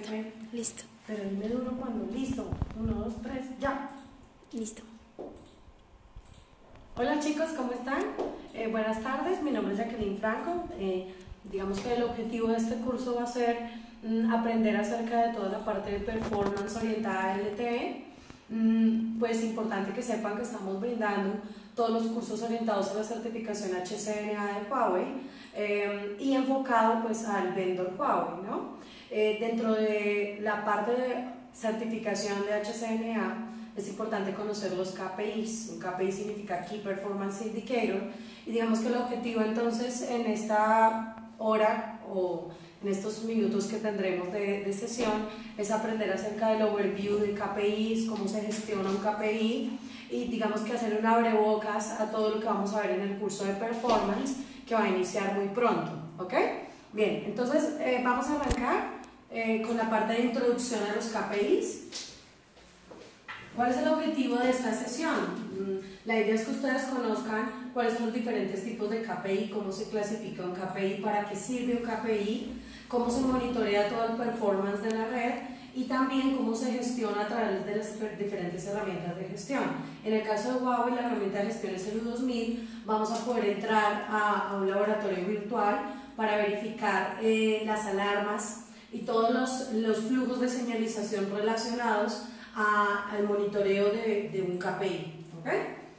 F. Listo. Pero dime duro cuando. Listo. 1, 2, 3, ya. Listo. Hola chicos, ¿cómo están? Buenas tardes, mi nombre es Jacqueline Franco. Digamos que el objetivo de este curso va a ser aprender acerca de toda la parte de performance orientada a LTE. Pues importante que sepan que estamos brindando todos los cursos orientados a la certificación HCNA de Huawei y enfocado pues al vendor Huawei, ¿no? Dentro de la parte de certificación de HCNA es importante conocer los KPIs. Un KPI significa Key Performance Indicator, y digamos que el objetivo entonces en esta hora o en estos minutos que tendremos de sesión es aprender acerca del overview de KPIs, cómo se gestiona un KPI, y digamos que hacer un abrebocas a todo lo que vamos a ver en el curso de performance que va a iniciar muy pronto, ¿ok? Bien, entonces vamos a arrancar con la parte de introducción a los KPIs. ¿Cuál es el objetivo de esta sesión? La idea es que ustedes conozcan cuáles son los diferentes tipos de KPI, cómo se clasifica un KPI, para qué sirve un KPI, cómo se monitorea todo el performance de la red y también cómo se gestiona a través de las diferentes herramientas de gestión. En el caso de Huawei, la herramienta de gestión es el U2000. Vamos a poder entrar a un laboratorio virtual para verificar las alarmas y todos los flujos de señalización relacionados al monitoreo de un KPI, ¿ok?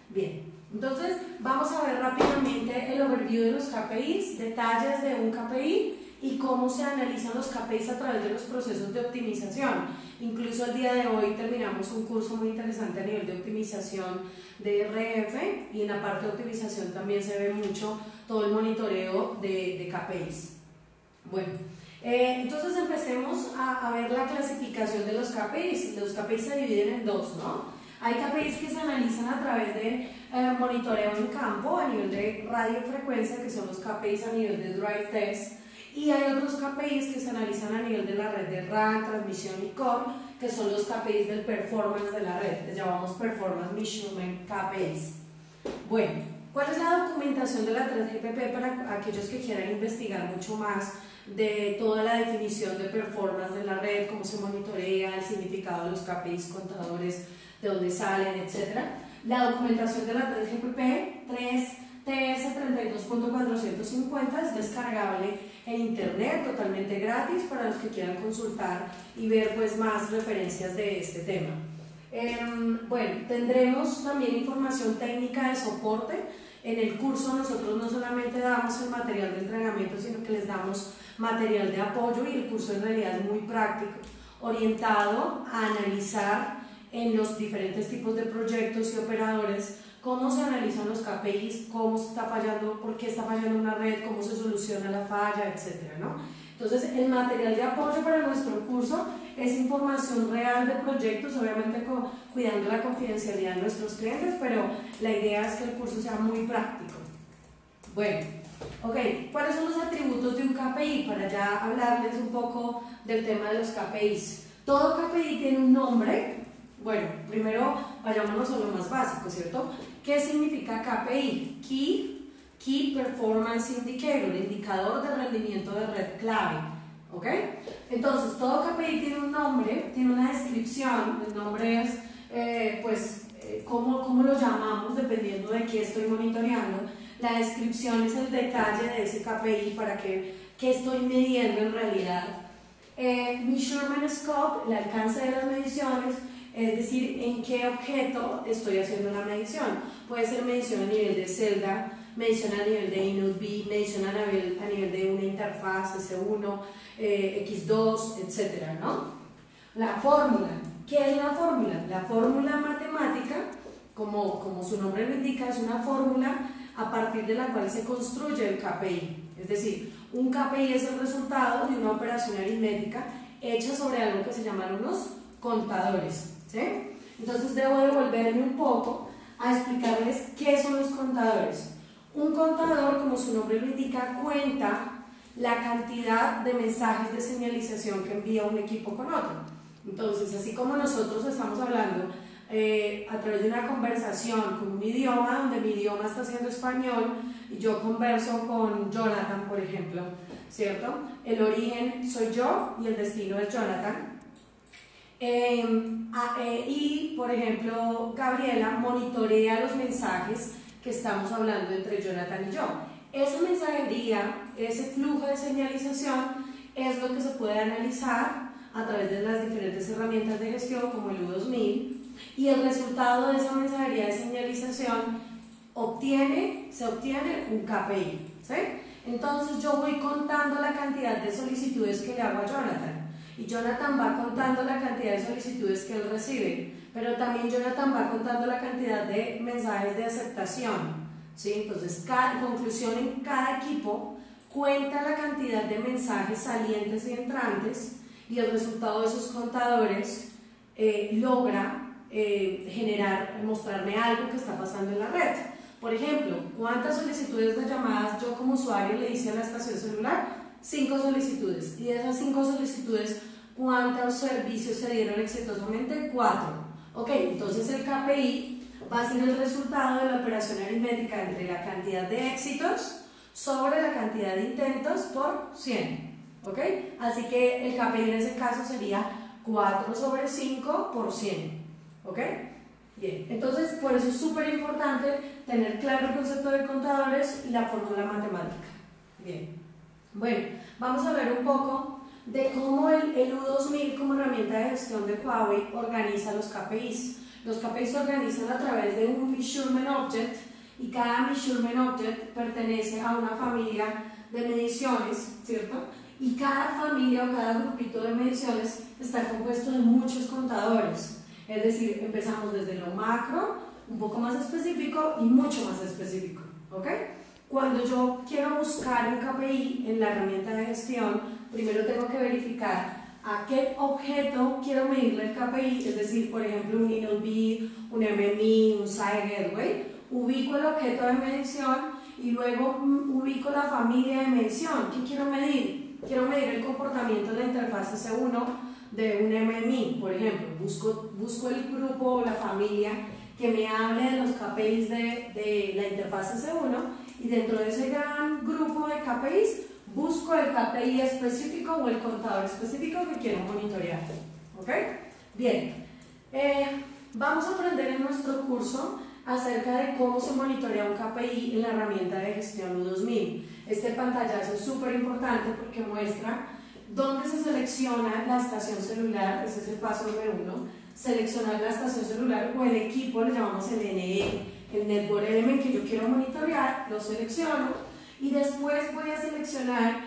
Bien, entonces vamos a ver rápidamente el overview de los KPIs, detalles de un KPI y cómo se analizan los KPIs a través de los procesos de optimización. Incluso el día de hoy terminamos un curso muy interesante a nivel de optimización de RF, y en la parte de optimización también se ve mucho todo el monitoreo de KPIs. Bueno, entonces empecemos a ver la clasificación de los KPIs. Los KPIs se dividen en dos, ¿no? Hay KPIs que se analizan a través de monitoreo en campo a nivel de radiofrecuencia, que son los KPIs a nivel de drive test, y hay otros KPIs que se analizan a nivel de la red de RAN, transmisión y core, que son los KPIs del performance de la red. Les llamamos Performance Measurement KPIs. Bueno, ¿cuál es la documentación de la 3GPP para aquellos que quieran investigar mucho más de toda la definición de performance de la red, cómo se monitorea, el significado de los KPIs, contadores, de dónde salen, etc.? La documentación de la 3GPP 3TS32.450 es descargable en internet, totalmente gratis, para los que quieran consultar y ver pues más referencias de este tema. Bueno, tendremos también información técnica de soporte. En el curso nosotros no solamente damos el material de entrenamiento, sino que les damos material de apoyo, y el curso en realidad es muy práctico, orientado a analizar en los diferentes tipos de proyectos y operadores cómo se analizan los KPIs, cómo se está fallando, por qué está fallando una red, cómo se soluciona la falla, etc., ¿no? Entonces, el material de apoyo para nuestro curso es información real de proyectos, obviamente cuidando la confidencialidad de nuestros clientes, pero la idea es que el curso sea muy práctico. Bueno, ok, ¿cuáles son los atributos de un KPI? Para ya hablarles un poco del tema de los KPIs. Todo KPI tiene un nombre. Bueno, primero vayámonos a lo más básico, ¿cierto? ¿Qué significa KPI? Key Performance Indicator, indicador de rendimiento de red clave, ¿ok? Entonces, todo KPI tiene un nombre, tiene una descripción. El nombre es, ¿cómo lo llamamos? Dependiendo de qué estoy monitoreando. La descripción es el detalle de ese KPI, para qué estoy midiendo en realidad. Measurement Scope, el alcance de las mediciones, es decir, en qué objeto estoy haciendo la medición. Puede ser medición a nivel de celda, medición a nivel de InnoDB, medición a nivel de una interfaz S1, X2, etc., ¿no? La fórmula. ¿Qué es la fórmula? La fórmula matemática, como su nombre lo indica, es una fórmula a partir de la cual se construye el KPI. Es decir, un KPI es el resultado de una operación aritmética hecha sobre algo que se llaman unos contadores, ¿sí? Entonces debo devolverme un poco a explicarles qué son los contadores. Un contador, como su nombre lo indica, cuenta la cantidad de mensajes de señalización que envía un equipo con otro. Entonces, así como nosotros estamos hablando a través de una conversación con un idioma, donde mi idioma está siendo español y yo converso con Jonathan, por ejemplo, ¿cierto? El origen soy yo y el destino es Jonathan. Y, por ejemplo, Gabriela monitorea los mensajes que estamos hablando entre Jonathan y yo. Esa mensajería, ese flujo de señalización es lo que se puede analizar a través de las diferentes herramientas de gestión como el U2000, y el resultado de esa mensajería de señalización se obtiene un KPI, ¿sí? Entonces yo voy contando la cantidad de solicitudes que le hago a Jonathan, y Jonathan va contando la cantidad de solicitudes que él recibe, pero también Jonathan va contando la cantidad de mensajes de aceptación, ¿sí? Entonces, en conclusión, en cada equipo cuenta la cantidad de mensajes salientes y entrantes, y el resultado de esos contadores logra mostrarme algo que está pasando en la red. Por ejemplo, ¿cuántas solicitudes de llamadas yo como usuario le hice a la estación celular? 5 solicitudes. Y de esas 5 solicitudes, ¿cuántos servicios se dieron exitosamente? 4. Ok, entonces el KPI va a ser el resultado de la operación aritmética entre la cantidad de éxitos sobre la cantidad de intentos por 100. ¿Ok? Así que el KPI en ese caso sería 4 sobre 5 por 100. ¿Ok? Bien, entonces por eso es súper importante tener claro el concepto de contadores y la fórmula matemática. Bien, bueno, vamos a ver un poco de cómo el U2000 como herramienta de gestión de Huawei organiza los KPIs. Los KPIs se organizan a través de un Measurement Object, y cada Measurement Object pertenece a una familia de mediciones, ¿cierto? Y cada familia o cada grupito de mediciones está compuesto de muchos contadores. Es decir, empezamos desde lo macro, un poco más específico y mucho más específico, ¿ok? Cuando yo quiero buscar un KPI en la herramienta de gestión, primero tengo que verificar a qué objeto quiero medirle el KPI, es decir, por ejemplo, un InnoDB, un MMI, un Site Gateway. Ubico el objeto de medición y luego ubico la familia de medición. ¿Qué quiero medir? Quiero medir el comportamiento de la interfaz S1 de un MMI, por ejemplo. Busco el grupo o la familia que me hable de los KPIs de la interfaz S1, y dentro de ese gran grupo de KPIs busco el KPI específico o el contador específico que quiero monitorear. ¿Ok? Bien, vamos a aprender en nuestro curso acerca de cómo se monitorea un KPI en la herramienta de gestión U2000. Este pantallazo es súper importante porque muestra dónde se selecciona la estación celular. Ese es el paso número 1, seleccionar la estación celular o el equipo, le llamamos el NE, el Network Element que yo quiero monitorear, lo selecciono y después voy a seleccionar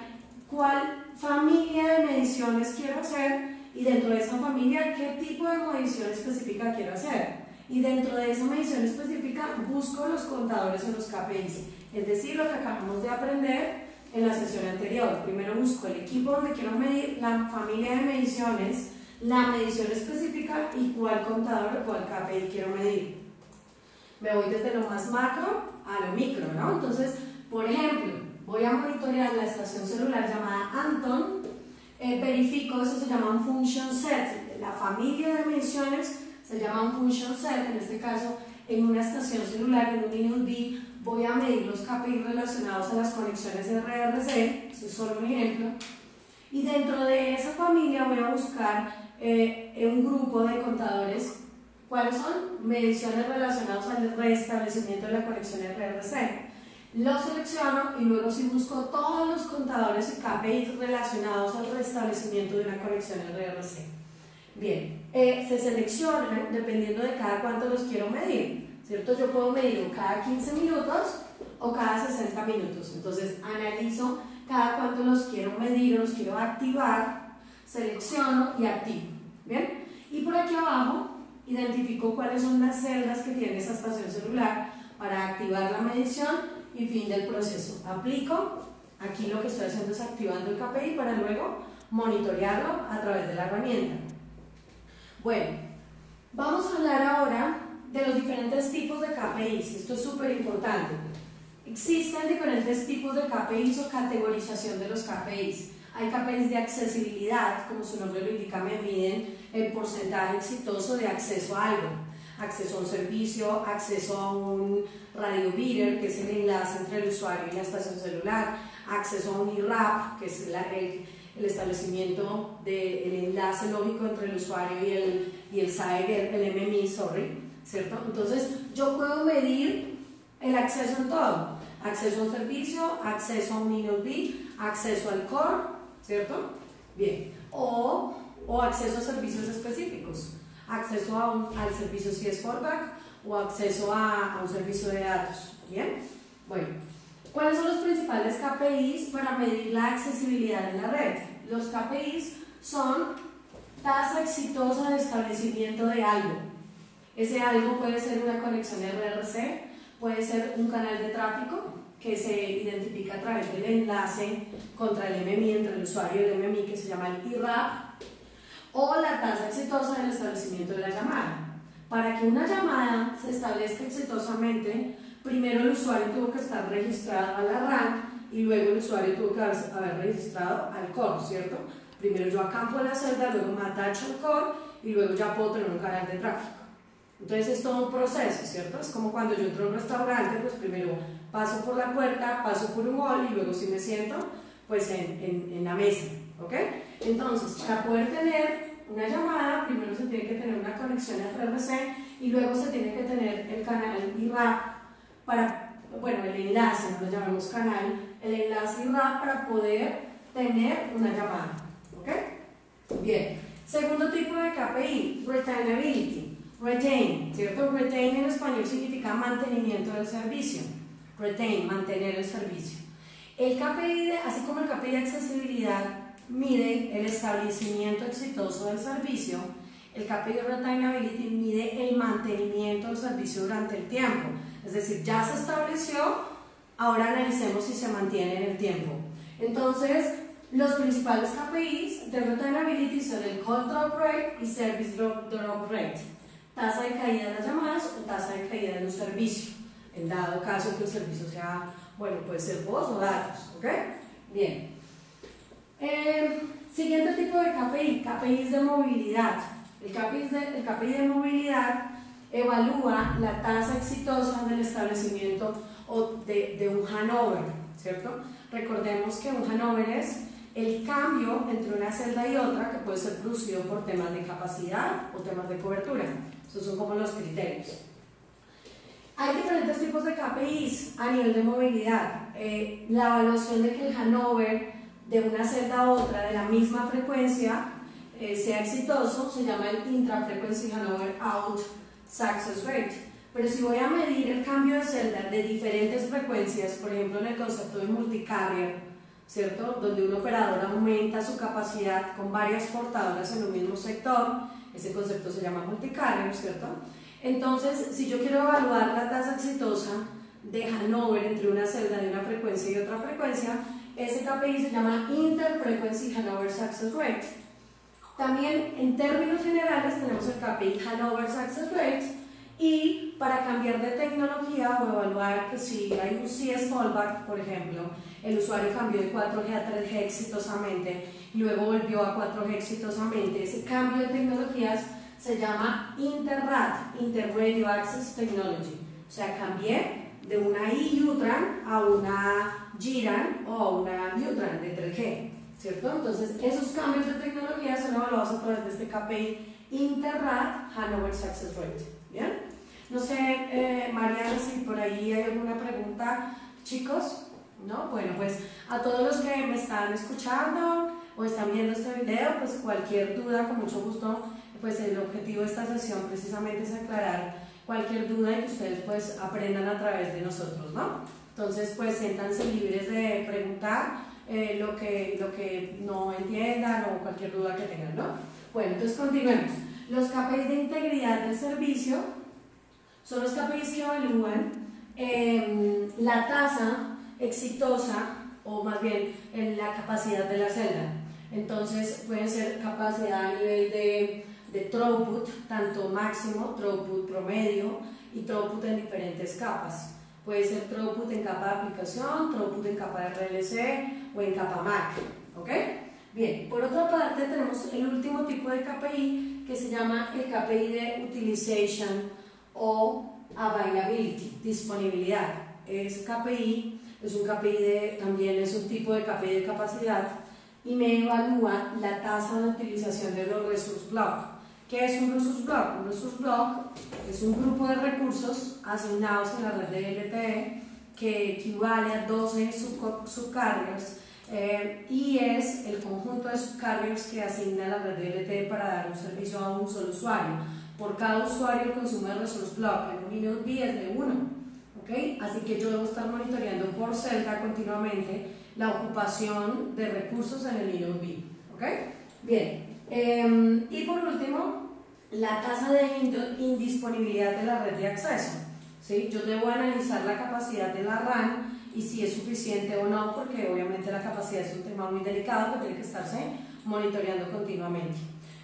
cuál familia de mediciones quiero hacer, y dentro de esa familia qué tipo de medición específica quiero hacer, y dentro de esa medición específica busco los contadores o los KPIs, es decir, lo que acabamos de aprender en la sesión anterior. Primero busco el equipo donde quiero medir, la familia de mediciones, la medición específica y cuál contador o cuál KPI quiero medir. Me voy desde lo más macro a lo micro, ¿no? Entonces, por ejemplo, voy a monitorear la estación celular llamada Anton, verifico, eso se llama un function set, la familia de mediciones se llama un function set, en este caso en una estación celular, en un InnoDB, voy a medir los KPIs relacionados a las conexiones RRC, eso es solo un ejemplo, y dentro de esa familia voy a buscar un grupo de contadores. ¿Cuáles son? Mediciones relacionadas al restablecimiento de la conexión RRC. Lo selecciono y luego sí busco todos los contadores y KPIs relacionados al restablecimiento de una conexión RRC. Bien, se seleccionan dependiendo de cada cuánto los quiero medir, ¿cierto? Yo puedo medirlo cada 15 minutos o cada 60 minutos. Entonces analizo cada cuánto los quiero medir o los quiero activar, selecciono y activo. ¿Bien? Y por aquí abajo identifico cuáles son las celdas que tiene esa estación celular para activar la medición y fin del proceso. Aplico, aquí lo que estoy haciendo es activando el KPI para luego monitorearlo a través de la herramienta. Bueno, vamos a hablar ahora de los diferentes tipos de KPIs. Esto es súper importante. Existen diferentes tipos de KPIs o categorización de los KPIs. Hay KPIs de accesibilidad, como su nombre lo indica, me miden el porcentaje exitoso de acceso a algo. acceso a un servicio, acceso a un radio beater, que es el enlace entre el usuario y la estación celular, acceso a un IRAP, que es el establecimiento del enlace lógico entre el usuario y el SAE, el MMI, ¿cierto? Entonces yo puedo medir el acceso en todo, acceso a un servicio, acceso a un InnoD, acceso al core, ¿cierto? Bien, o acceso a servicios específicos, acceso al servicio CS Fallback o acceso a un servicio de datos, ¿bien? Bueno, ¿cuáles son los principales KPIs para medir la accesibilidad en la red? Los KPIs son tasa exitosa de establecimiento de algo. Ese algo puede ser una conexión RRC, puede ser un canal de tráfico que se identifica a través del enlace contra el MMI, entre el usuario y el MMI, que se llama el IRAP, o la tasa exitosa del establecimiento de la llamada. Para que una llamada se establezca exitosamente, primero el usuario tuvo que estar registrado a la RAN y luego el usuario tuvo que haber registrado al core, ¿cierto? Primero yo acampo la celda, luego me atacho al core y luego ya puedo tener un canal de tráfico. Entonces es todo un proceso, ¿cierto? Es como cuando yo entro a un restaurante, pues primero paso por la puerta, paso por un hall y luego si me siento, pues en la mesa, ¿ok? Entonces, para poder tener una llamada, primero se tiene que tener una conexión RRC y luego se tiene que tener el canal IRAP para, bueno, el enlace, no lo llamamos canal, el enlace IRAP para poder tener una llamada, ¿ok? Bien, segundo tipo de KPI, Retainability. Retain, ¿cierto? Retain en español significa mantenimiento del servicio. Retain, mantener el servicio. El KPI, así como el KPI de accesibilidad mide el establecimiento exitoso del servicio, el KPI de Retainability mide el mantenimiento del servicio durante el tiempo. Es decir, ya se estableció, ahora analicemos si se mantiene en el tiempo. Entonces, los principales KPIs de Retainability son el Call Drop Rate y Service Drop Rate. Tasa de caída de las llamadas o tasa de caída de un servicio, en dado caso que el servicio sea, bueno, puede ser voz o datos, ¿ok? Bien. Siguiente tipo de KPI, KPIs de movilidad. El KPI de movilidad evalúa la tasa exitosa del establecimiento o de un handover, ¿cierto? Recordemos que un handover es el cambio entre una celda y otra que puede ser producido por temas de capacidad o temas de cobertura. Estos son como los criterios. Hay diferentes tipos de KPIs a nivel de movilidad. La evaluación de que el handover de una celda a otra de la misma frecuencia sea exitoso se llama el Intra-Frequency Handover Out Success Rate. Pero si voy a medir el cambio de celda de diferentes frecuencias, por ejemplo en el concepto de multicarrier, ¿cierto? Donde un operador aumenta su capacidad con varias portadoras en un mismo sector, ese concepto se llama multicarrier, ¿cierto? Entonces, si yo quiero evaluar la tasa exitosa de handover entre una celda de una frecuencia y otra frecuencia, ese KPI se llama Interfrequency Handover Success Rate. También, en términos generales, tenemos el KPI Handover Success Rate, y para cambiar de tecnología o evaluar que si hay un CS Fallback, por ejemplo, el usuario cambió de 4G a 3G exitosamente y luego volvió a 4G exitosamente, ese cambio de tecnologías se llama InterRAT, Inter-Radio Access Technology. O sea, cambié de una IUTRAN a una GRAN o a una UTRAN de 3G, ¿cierto? Entonces, esos cambios de tecnología son evaluados a través de este KPI InterRAT Handover Success Rate. ¿Bien? No sé, Mariana, si por ahí hay alguna pregunta, chicos. ¿No? Bueno, pues a todos los que me están escuchando o están viendo este video, pues cualquier duda, con mucho gusto, pues el objetivo de esta sesión precisamente es aclarar cualquier duda y que ustedes pues aprendan a través de nosotros, ¿no? Entonces pues siéntanse libres de preguntar lo que no entiendan o cualquier duda que tengan, ¿no? Bueno, entonces continuemos. Los KPIs de integridad del servicio son los KPIs que evalúan la tasa exitosa o más bien en la capacidad de la celda. Entonces pueden ser capacidad a nivel de throughput, tanto máximo, throughput promedio y throughput en diferentes capas. Puede ser throughput en capa de aplicación, throughput en capa de RLC o en capa MAC, ¿ok? Bien, por otra parte tenemos el último tipo de KPI que se llama el KPI de Utilization o availability, disponibilidad. Ese KPI es un KPI también es un tipo de KPI de capacidad y me evalúa la tasa de utilización de los resource block. ¿Qué es un resource block? Un resource block es un grupo de recursos asignados en la red de LTE que equivale a 12 subcarriers y es el conjunto de subcarriers que asigna la red de LTE para dar un servicio a un solo usuario. Por cada usuario el consumo de resource block en un Linux B es de 1. ¿Okay? Así que yo debo estar monitoreando por celda continuamente la ocupación de recursos en el Linux B. ¿Okay? Bien, y por último, la tasa de indisponibilidad de la red de acceso. ¿Sí? Yo debo analizar la capacidad de la RAN y si es suficiente o no, porque obviamente la capacidad es un tema muy delicado que tiene que estarse monitoreando continuamente.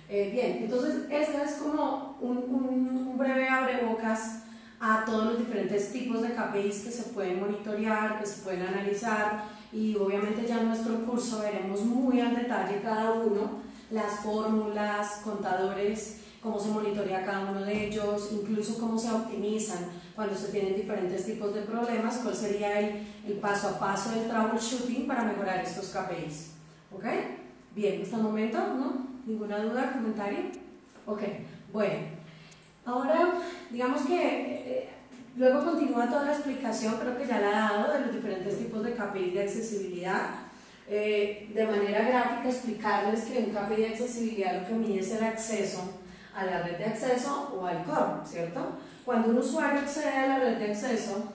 Bien, entonces este es como un breve abrebocas a todos los diferentes tipos de KPIs que se pueden monitorear, que se pueden analizar, y obviamente ya en nuestro curso veremos muy al detalle cada uno, las fórmulas, contadores, cómo se monitorea cada uno de ellos, incluso cómo se optimizan cuando se tienen diferentes tipos de problemas, cuál sería el paso a paso del troubleshooting para mejorar estos KPIs. ¿Ok? Bien, hasta el momento, ¿no? ¿Ninguna duda, comentario? Ok, bueno, ahora digamos que luego continúa toda la explicación, creo que ya la he dado, de los diferentes tipos de KPIs de accesibilidad. De manera gráfica explicarles que un KPI de accesibilidad lo que mide es el acceso a la red de acceso o al core, ¿cierto? Cuando un usuario accede a la red de acceso,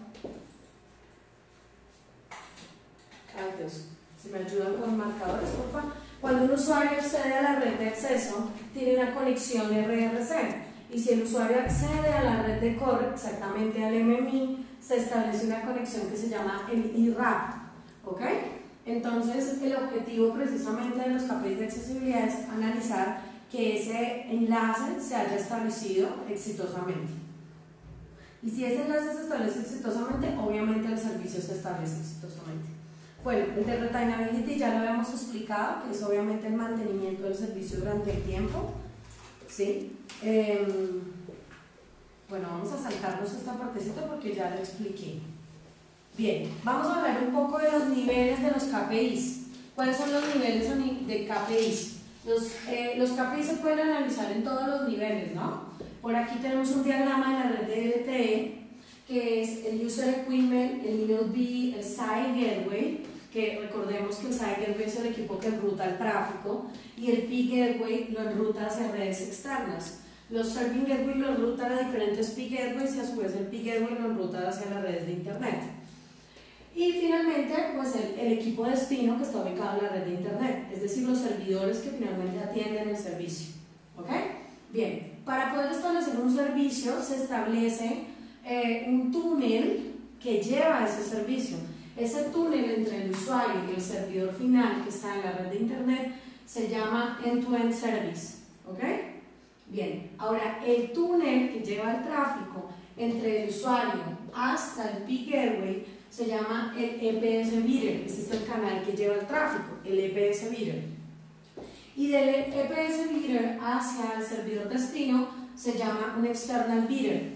ay Dios, si me ayudan con marcadores, por favor. Cuando un usuario accede a la red de acceso, tiene una conexión RRC, y si el usuario accede a la red de core, exactamente al MMI, se establece una conexión que se llama el IRAP, ¿ok? Entonces, el objetivo precisamente de los KPIs de accesibilidad es analizar que ese enlace se haya establecido exitosamente. Y si ese enlace se establece exitosamente, obviamente el servicio se establece exitosamente. Bueno, el de retainability ya lo habíamos explicado, que es obviamente el mantenimiento del servicio durante el tiempo. ¿Sí? Bueno, vamos a saltarnos esta partecita porque ya lo expliqué. Bien, vamos a hablar un poco de los niveles de los KPIs. ¿Cuáles son los niveles de KPIs? Los KPIs se pueden analizar en todos los niveles, ¿no? Por aquí tenemos un diagrama de la red de LTE, que es el User Equipment, el Linux B, el Site Gateway, que recordemos que el Site Gateway es el equipo que enruta el tráfico, y el Peak Gateway lo enruta hacia redes externas. Los Serving Gateway lo enrutan a diferentes Peak Gateways y a su vez el Peak Gateway lo enruta hacia las redes de Internet. Y finalmente, pues el equipo destino que está ubicado en la red de Internet, es decir, los servidores que finalmente atienden el servicio. ¿Ok? Bien, para poder establecer un servicio se establece un túnel que lleva a ese servicio. Ese túnel entre el usuario y el servidor final que está en la red de Internet se llama end-to-end service. ¿Ok? Bien, ahora el túnel que lleva el tráfico entre el usuario hasta el Peak Gateway se llama el EPS Bidder. Este es el canal que lleva el tráfico, el EPS Bidder. Y del EPS Bidder hacia el servidor destino se llama un External Bidder.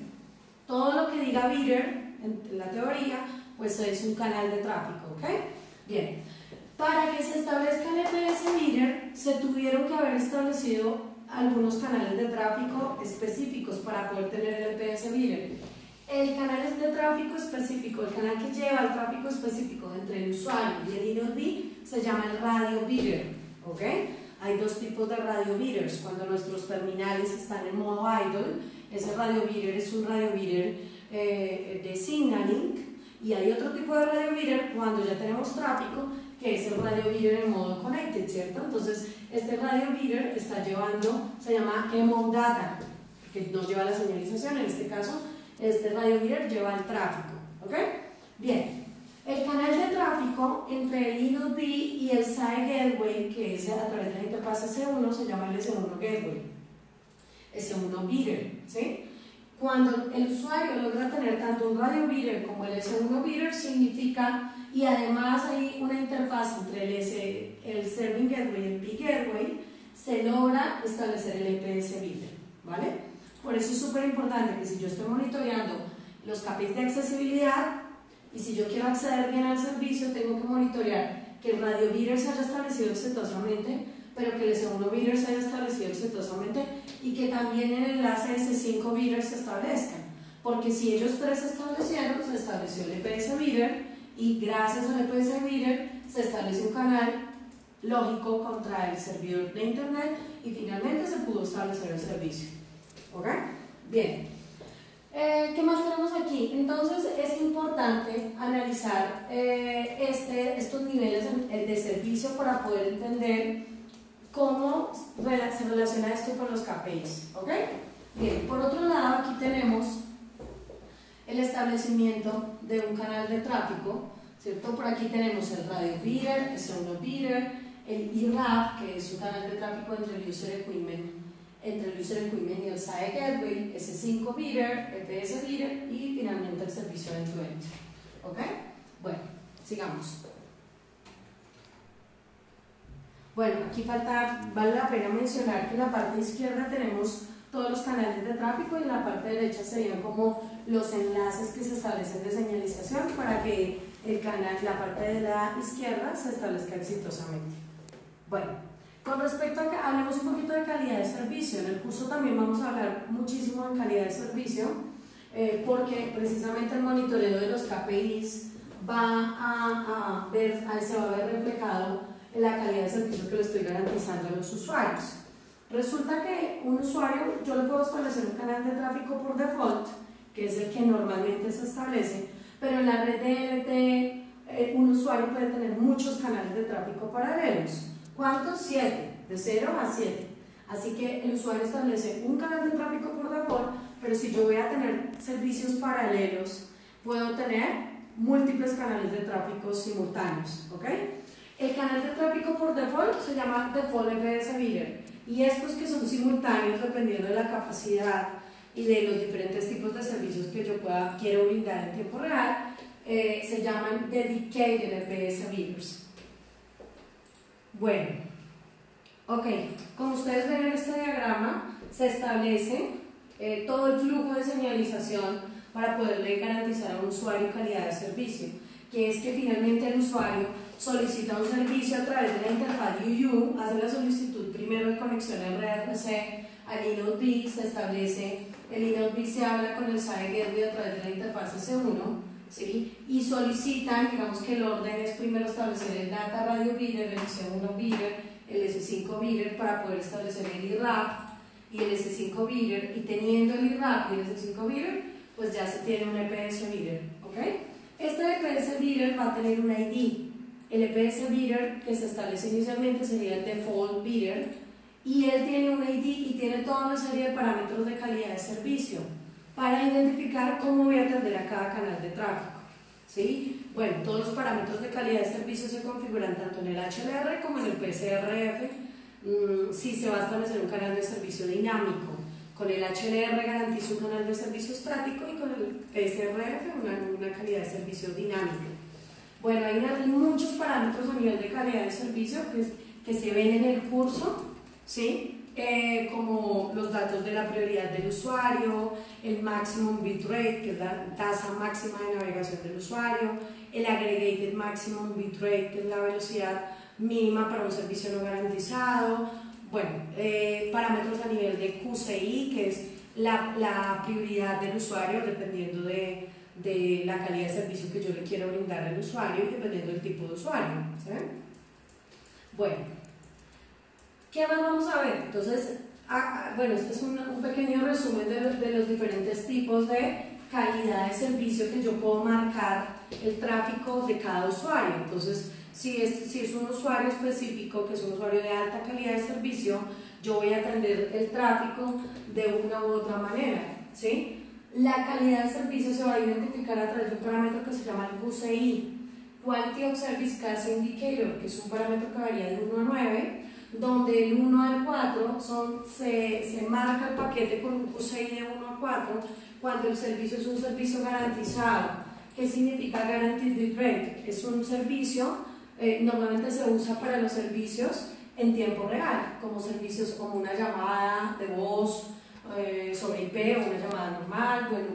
Todo lo que diga Bidder en la teoría pues es un canal de tráfico, ¿ok? Bien, para que se establezca el EPS Bidder se tuvieron que haber establecido algunos canales de tráfico específicos para poder tener el EPS Bidder. El canal de tráfico específico, el canal que lleva el tráfico específico entre el usuario y el Linux B se llama el Radio Bidder, ¿ok? Hay dos tipos de Radio Bidders. Cuando nuestros terminales están en modo idle, ese Radio Bidder es un Radio Bidder de signaling. Y hay otro tipo de radio bidder cuando ya tenemos tráfico, que es el radio bidder en modo connected, ¿cierto? Entonces, este radio bidder está llevando, se llama MO data, que no lleva la señalización, en este caso, este radio bidder lleva el tráfico, ¿ok? Bien, el canal de tráfico entre el Linux B y el Site Gateway, que es a través de la interfaz S1, se llama el S1 Gateway, S1 bidder, ¿sí? Cuando el usuario logra tener tanto un radio bidder como el S1 bidder, significa, y además hay una interfaz entre el Serving Gateway y el Peak Gateway, se logra establecer el EPS bidder, ¿vale? Por eso es súper importante que si yo estoy monitoreando los KPIs de accesibilidad y si yo quiero acceder bien al servicio, tengo que monitorear que el radio bidder se haya establecido exitosamente, pero que el segundo bidder se haya establecido exitosamente y que también el enlace de ese 5 bidder se establezca. Porque si ellos tres se establecieron, se estableció el EPS bidder y gracias al EPS bidder se establece un canal lógico contra el servidor de internet y finalmente se pudo establecer el servicio. ¿Ok? Bien. ¿Qué más tenemos aquí? Entonces es importante analizar estos niveles de servicio para poder entender cómo se relaciona esto con los KPIs. ¿Ok? Bien, por otro lado aquí tenemos el establecimiento de un canal de tráfico, ¿cierto? Por aquí tenemos el radio bidder, el segundo bidder, el IRAP, que es un canal de tráfico entre el user equipment y el SAE Gateway, S5 bidder, EPS bidder y finalmente el servicio end-to-end. ¿Ok? Bueno, sigamos. Bueno, aquí vale la pena mencionar que en la parte izquierda tenemos todos los canales de tráfico y en la parte derecha serían como los enlaces que se establecen de señalización para que la parte de la izquierda se establezca exitosamente. Bueno. Con respecto a que hablemos un poquito de calidad de servicio, en el curso también vamos a hablar muchísimo de calidad de servicio porque precisamente el monitoreo de los KPIs se va a ver reflejado en la calidad de servicio que le estoy garantizando a los usuarios. Resulta que un usuario, yo le puedo establecer un canal de tráfico por default, que es el que normalmente se establece, pero en la red de LTE un usuario puede tener muchos canales de tráfico paralelos. ¿Cuántos? 7, de 0 a 7. Así que el usuario establece un canal de tráfico por default, pero si yo voy a tener servicios paralelos, puedo tener múltiples canales de tráfico simultáneos. ¿Ok? El canal de tráfico por default se llama Default EPS Bidder y estos que son simultáneos dependiendo de la capacidad y de los diferentes tipos de servicios que yo quiero brindar en tiempo real, se llaman Dedicated EPS Bidders. Bueno, ok, como ustedes ven en este diagrama, se establece todo el flujo de señalización para poderle garantizar a un usuario calidad de servicio, que es que finalmente el usuario solicita un servicio a través de la interfaz UU, hace la solicitud primero de conexión en red RC, al inode B, se establece, el inode B se habla con el SAE Gateway a través de la interfaz S1, ¿sí? Y solicitan, digamos que el orden es primero establecer el data radio bidder, el S1 bidder, el S5 bidder para poder establecer el IRAP y el S5 bidder, y teniendo el IRAP y el S5 bidder, pues ya se tiene un EPS bidder, ¿ok? Este EPS bidder va a tener un ID. El EPS bidder que se establece inicialmente sería el default bidder y él tiene un ID y tiene toda una serie de parámetros de calidad de servicio para identificar cómo voy a atender a cada canal de tráfico. ¿Sí? Bueno, todos los parámetros de calidad de servicio se configuran tanto en el HLR como en el PSRF. Si se va a establecer un canal de servicio dinámico, con el HLR garantizo un canal de servicio estático y con el PSRF una calidad de servicio dinámica. Bueno, hay muchos parámetros a nivel de calidad de servicio que se ven en el curso, ¿sí? Como los datos de la prioridad del usuario, el maximum bitrate, que es la tasa máxima de navegación del usuario, el aggregated maximum bitrate, que es la velocidad mínima para un servicio no garantizado, bueno, parámetros a nivel de QCI, que es la prioridad del usuario dependiendo de la calidad de servicio que yo le quiero brindar al usuario y dependiendo del tipo de usuario, ¿sí? Bueno, ¿qué más vamos a ver? Entonces, bueno, este es un pequeño resumen de los diferentes tipos de calidad de servicio que yo puedo marcar el tráfico de cada usuario. Entonces, si es un usuario específico, que es un usuario de alta calidad de servicio, yo voy a atender el tráfico de una u otra manera, ¿sí? La calidad de servicio se va a identificar a través de un parámetro que se llama el QCI, Quality of Service Class Indicator, que es un parámetro que varía de 1 a 9, donde el 1 al 4 se marca el paquete con un QCI de 1 a 4 cuando el servicio es un servicio garantizado. ¿Qué significa Guaranteed Bitrate? Es un servicio, normalmente se usa para los servicios en tiempo real, como servicios como una llamada de voz, sobre IP o una llamada normal, bueno,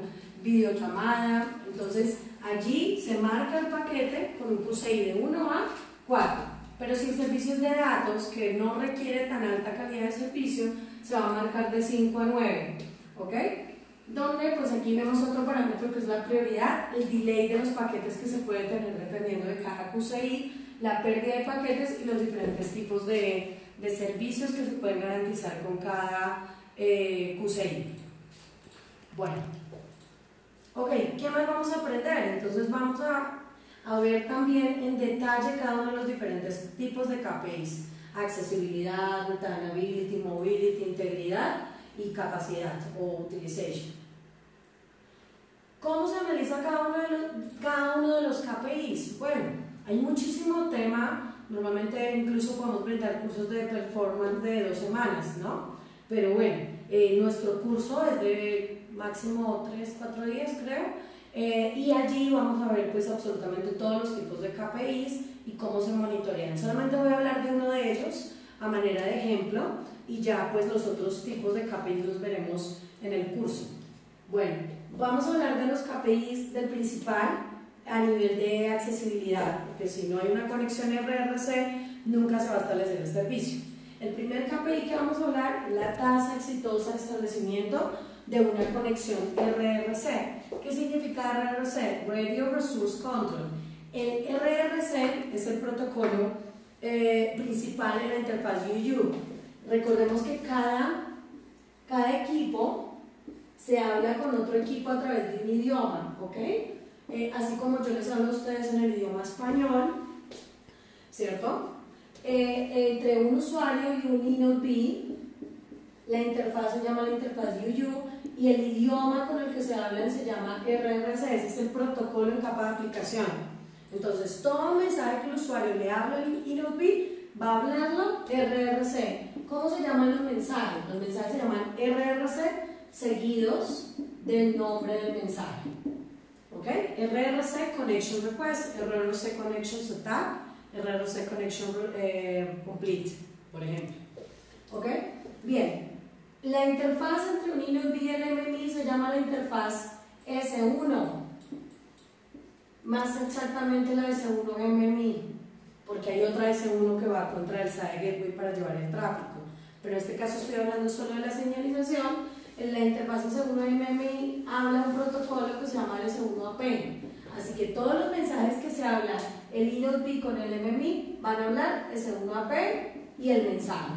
videollamada. Entonces allí se marca el paquete con un QCI de 1 a 4. Pero si el servicio es de datos que no requiere tan alta calidad de servicio, se va a marcar de 5 a 9. ¿Ok? Donde pues aquí vemos otro parámetro que es la prioridad, el delay de los paquetes que se puede tener dependiendo de cada QCI, la pérdida de paquetes y los diferentes tipos de servicios que se pueden garantizar con cada QCI. Bueno, ok, ¿qué más vamos a aprender? Entonces vamos a ver también en detalle cada uno de los diferentes tipos de KPIs: accesibilidad, maintainability, mobility, integridad y capacidad o utilization. ¿Cómo se analiza cada uno de los KPIs? Bueno, hay muchísimo tema. Normalmente incluso podemos brindar cursos de performance de 2 semanas, ¿no? Pero bueno, nuestro curso es de máximo 3-4 días, creo, y allí vamos a ver pues absolutamente todos los tipos de KPIs y cómo se monitorean. Solamente voy a hablar de uno de ellos a manera de ejemplo y ya pues los otros tipos de KPIs los veremos en el curso. Bueno, vamos a hablar de los KPIs del principal a nivel de accesibilidad, porque si no hay una conexión RRC, nunca se va a establecer el servicio. El primer KPI que vamos a hablar es la tasa exitosa de establecimiento de una conexión RRC. ¿Qué significa RRC? Radio Resource Control. El RRC es el protocolo principal en la interfaz UU. Recordemos que cada equipo se habla con otro equipo a través de un idioma, ¿ok? Así como yo les hablo a ustedes en el idioma español, ¿cierto? Entre un usuario y un inode, la interfaz se llama la interfaz UU y el idioma con el que se hablan se llama RRC, ese es el protocolo en capa de aplicación. Entonces, todo mensaje que el usuario le habla al inode va a hablarlo RRC. ¿Cómo se llaman los mensajes? Los mensajes se llaman RRC seguidos del nombre del mensaje. ¿Ok? RRC Connection Request, RRC Connection Setup, RRC Connection Complete, por ejemplo. ¿Ok? Bien, la interfaz entre un inode y el MMI se llama la interfaz S1, más exactamente la S1 MMI, porque hay otra S1 que va contra el side gateway para llevar el tráfico, pero en este caso estoy hablando solo de la señalización. En la interfaz S1 MMI habla un protocolo que se llama el S1AP, así que todos los mensajes que se hablan el inode con el MMI van a hablar S1AP y el mensaje,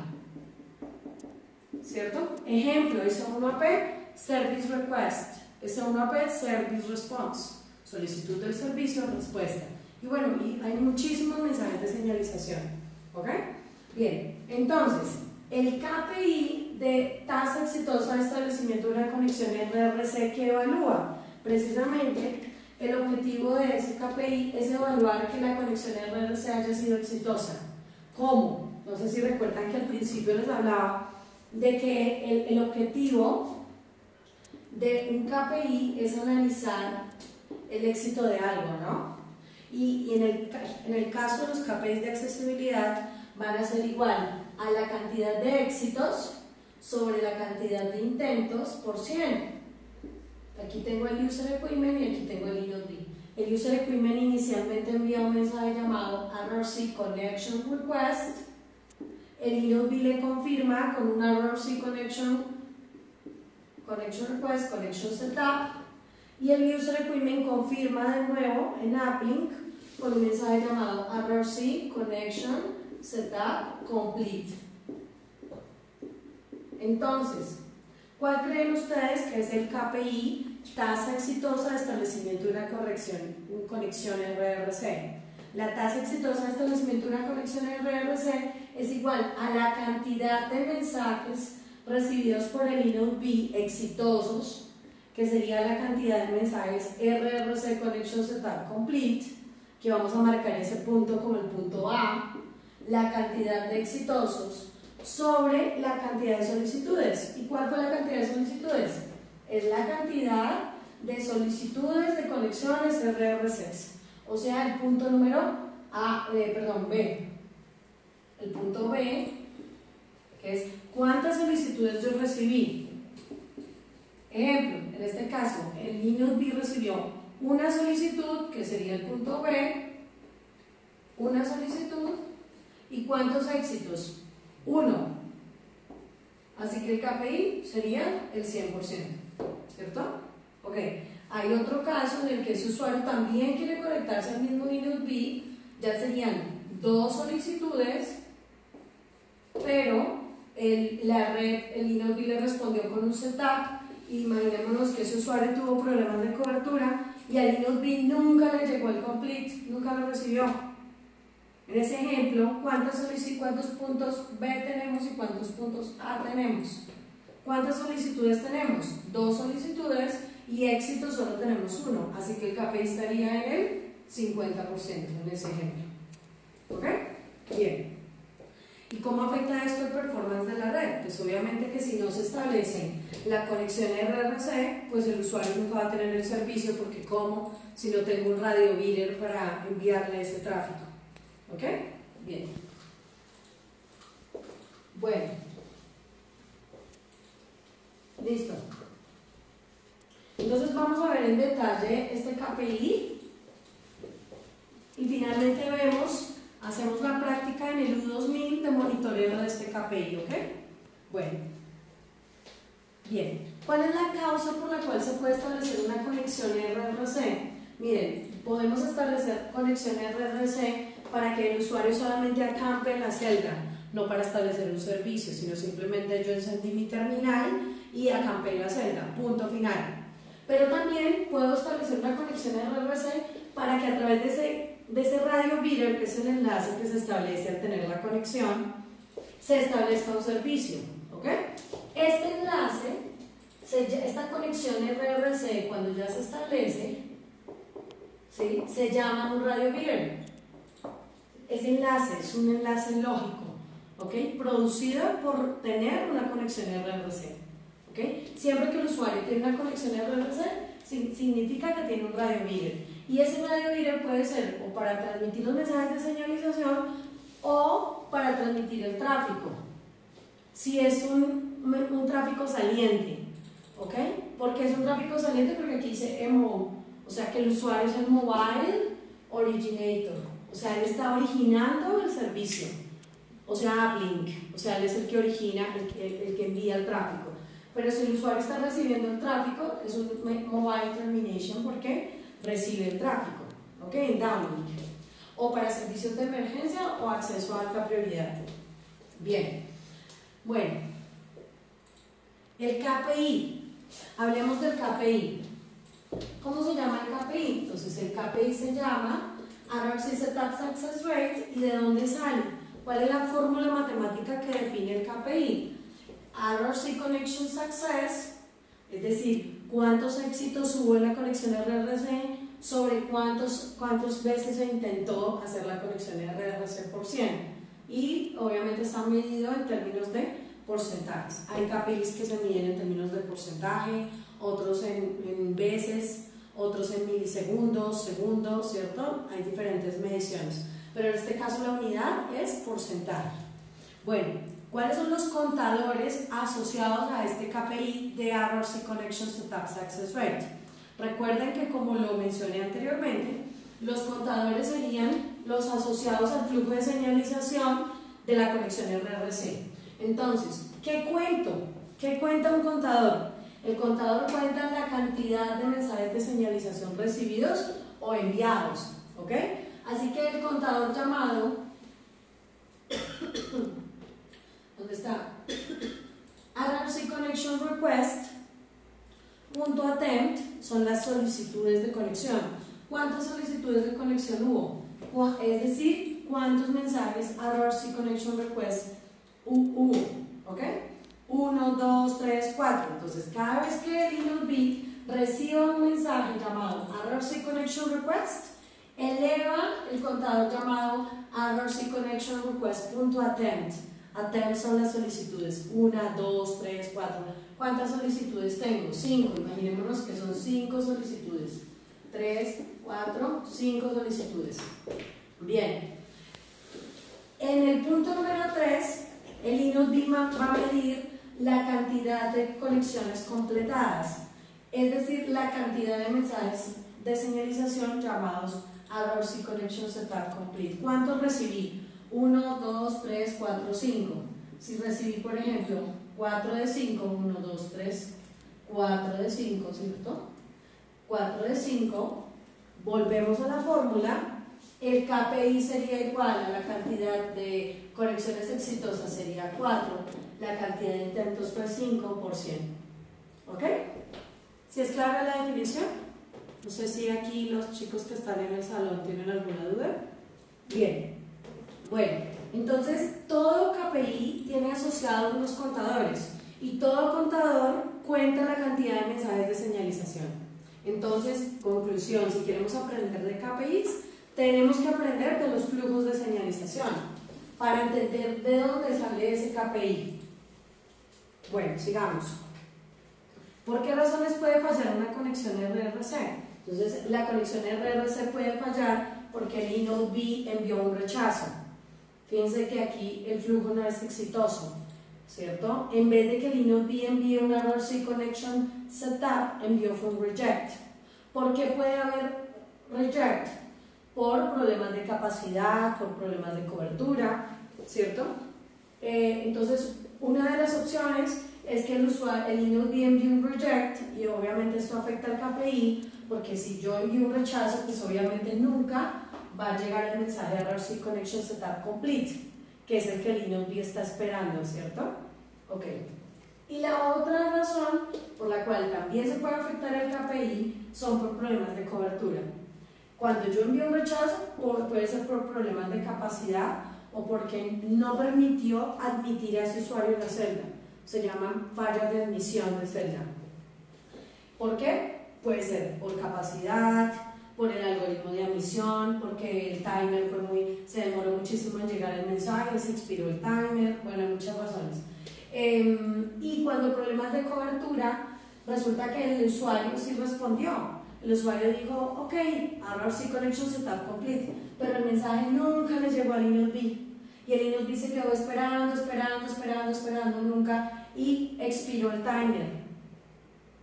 ¿cierto? Ejemplo, S1AP Service Request, S1AP Service Response, solicitud del servicio, respuesta. Y bueno, y hay muchísimos mensajes de señalización, ¿ok? Bien, entonces, el KPI de tasa exitosa de establecimiento de una conexión RRC que evalúa precisamente el objetivo de ese KPI es evaluar que la conexión RRC haya sido exitosa. ¿Cómo? No sé si recuerdan que al principio les hablaba de que el objetivo de un KPI es analizar el éxito de algo, ¿no? Y en el caso de los KPIs de accesibilidad van a ser igual a la cantidad de éxitos sobre la cantidad de intentos por 100. Aquí tengo el User Equipment y aquí tengo el inode. El User Equipment inicialmente envía un mensaje llamado RRC Connection Request. El inode le confirma con un RRC Connection Request, Connection Setup. Y el User Equipment confirma de nuevo en Uplink con un mensaje llamado RRC Connection Setup Complete. Entonces, ¿cuál creen ustedes que es el KPI tasa exitosa de establecimiento de una conexión RRC? La tasa exitosa de establecimiento de una conexión RRC es igual a la cantidad de mensajes recibidos por el inode exitosos, que sería la cantidad de mensajes RRC Connection Setup Complete, que vamos a marcar ese punto como el punto A, la cantidad de exitosos sobre la cantidad de solicitudes. ¿Y cuál fue la cantidad de solicitudes? Es la cantidad de solicitudes de conexiones RRCs, o sea, el punto número B. El punto B, que es cuántas solicitudes yo recibí. Ejemplo, en este caso, el Linux B recibió una solicitud, que sería el punto B, una solicitud, ¿y cuántos éxitos? 1. Así que el KPI sería el 100%, ¿cierto? Ok, hay otro caso en el que ese usuario también quiere conectarse al mismo Linux B, ya serían 2 solicitudes, pero la red, el Linux B le respondió con un setup. Imaginémonos que ese usuario tuvo problemas de cobertura y al Linux B nunca le llegó el complete, nunca lo recibió. En ese ejemplo, ¿cuántos puntos B tenemos y cuántos puntos A tenemos? ¿Cuántas solicitudes tenemos? 2 solicitudes y éxito solo tenemos 1, así que el KPI estaría en el 50% en ese ejemplo. ¿Ok? Bien. ¿Y cómo afecta esto el performance de la red? Pues obviamente que si no se establece la conexión RRC, pues el usuario nunca va a tener el servicio, porque ¿cómo? Si no tengo un radio bidder para enviarle ese tráfico. ¿Ok? Bien. Bueno. Listo. Entonces vamos a ver en detalle este KPI y finalmente hacemos la práctica en el U2000 de monitoreo de este KPI, ¿ok? Bueno. Bien. ¿Cuál es la causa por la cual se puede establecer una conexión RRC? Miren, podemos establecer conexión RRC para que el usuario solamente acampe en la celda, no para establecer un servicio, sino simplemente yo encendí mi terminal y acampé en la celda, punto final. Pero también puedo establecer una conexión RRC para que a través de ese radio bidder, que es el enlace que se establece al tener la conexión, se establezca un servicio, ¿ok? Este enlace, esta conexión RRC, cuando ya se establece, ¿sí?, se llama un radio bidder. Ese enlace es un enlace lógico, ¿ok?, producido por tener una conexión RRC, ¿ok? Siempre que el usuario tiene una conexión RRC, significa que tiene un radio bidder. Y ese radio bidder puede ser o para transmitir los mensajes de señalización o para transmitir el tráfico, si es un tráfico saliente, ¿ok? ¿Por qué es un tráfico saliente? Porque aquí dice MO, o sea que el usuario es el Mobile Originator. O sea, él está originando el servicio, o sea, uplink, o sea, él es el que origina, el que envía el tráfico. Pero si el usuario está recibiendo el tráfico, es un mobile termination porque recibe el tráfico, ¿ok? En downlink. O para servicios de emergencia o acceso a alta prioridad. Bien. Bueno, el KPI. Hablemos del KPI. ¿Cómo se llama el KPI? Entonces, el KPI se llama RRC Setup Success Rate. ¿Y de dónde sale? ¿Cuál es la fórmula matemática que define el KPI? RRC Connection Success, es decir, cuántos éxitos hubo en la conexión RRC sobre cuántas veces se intentó hacer la conexión RRC por 100. Y obviamente está medido en términos de porcentajes. Hay KPIs que se miden en términos de porcentaje, otros en veces, otros en milisegundos, segundos, ¿cierto? Hay diferentes mediciones, pero en este caso la unidad es porcentaje. Bueno, ¿cuáles son los contadores asociados a este KPI de RRC Connection Setup Success Rate? Recuerden que, como lo mencioné anteriormente, los contadores serían los asociados al flujo de señalización de la conexión RRC. Entonces, ¿qué cuento? ¿Qué cuenta un contador? El contador cuenta la cantidad de mensajes de señalización recibidos o enviados, ¿ok? Así que el contador llamado, ¿dónde está? RRC Connection Request .attempt son las solicitudes de conexión. ¿Cuántas solicitudes de conexión hubo? Es decir, ¿cuántos mensajes RRC Connection Request hubo? ¿Ok? 1, 2, 3, 4. Entonces, cada vez que el Linux B reciba un mensaje llamado RRC Connection Request, eleva el contador llamado RRC Connection Request.attempt. Attempt son las solicitudes. 1, 2, 3, 4. ¿Cuántas solicitudes tengo? 5. Imaginémonos que son 5 solicitudes. 3, 4, 5 solicitudes. Bien. En el punto número 3, el Linux B va a medir la cantidad de conexiones completadas, es decir, la cantidad de mensajes de señalización llamados RRC Connection Setup Complete. ¿Cuántos recibí? 1, 2, 3, 4, 5. Si recibí, por ejemplo, 4 de 5, 1, 2, 3, 4 de 5, ¿cierto? 4 de 5, volvemos a la fórmula. El KPI sería igual a la cantidad de conexiones exitosas, sería 4, la cantidad de intentos fue 5%. ¿Ok? ¿Sí es clara la definición? No sé si aquí los chicos que están en el salón tienen alguna duda. Bien. Bueno, entonces todo KPI tiene asociado unos contadores y todo contador cuenta la cantidad de mensajes de señalización. Entonces, conclusión, si queremos aprender de KPIs, tenemos que aprender de los flujos de señalización para entender de dónde sale ese KPI. Bueno, sigamos. ¿Por qué razones puede fallar una conexión RRC? Entonces, la conexión RRC puede fallar porque el inode B envió un rechazo. Fíjense que aquí el flujo no es exitoso, ¿cierto? En vez de que el inode B envíe un RRC Connection Setup, envió fue un reject. ¿Por qué puede haber reject? Por problemas de capacidad, por problemas de cobertura, ¿cierto? Entonces, una de las opciones es que el inode B envíe un reject y obviamente esto afecta al KPI porque si yo envío un rechazo, pues obviamente nunca va a llegar el mensaje de RRC Connection Setup Complete, que es el que el inode B está esperando, ¿cierto? Ok. Y la otra razón por la cual también se puede afectar el KPI son por problemas de cobertura. Cuando yo envío un rechazo, puede ser por problemas de capacidad o porque no permitió admitir a ese usuario en la celda. Se llaman fallas de admisión de celda. ¿Por qué? Puede ser por capacidad, por el algoritmo de admisión, porque el timer se demoró muchísimo en llegar el mensaje, se expiró el timer, bueno, hay muchas razones. Y cuando problemas de cobertura, resulta que el usuario sí respondió. El usuario dijo, ok, RRC Connection Setup Complete, pero el mensaje nunca le llegó al inode B. Y el inode B se quedó esperando, nunca, y expiró el timer.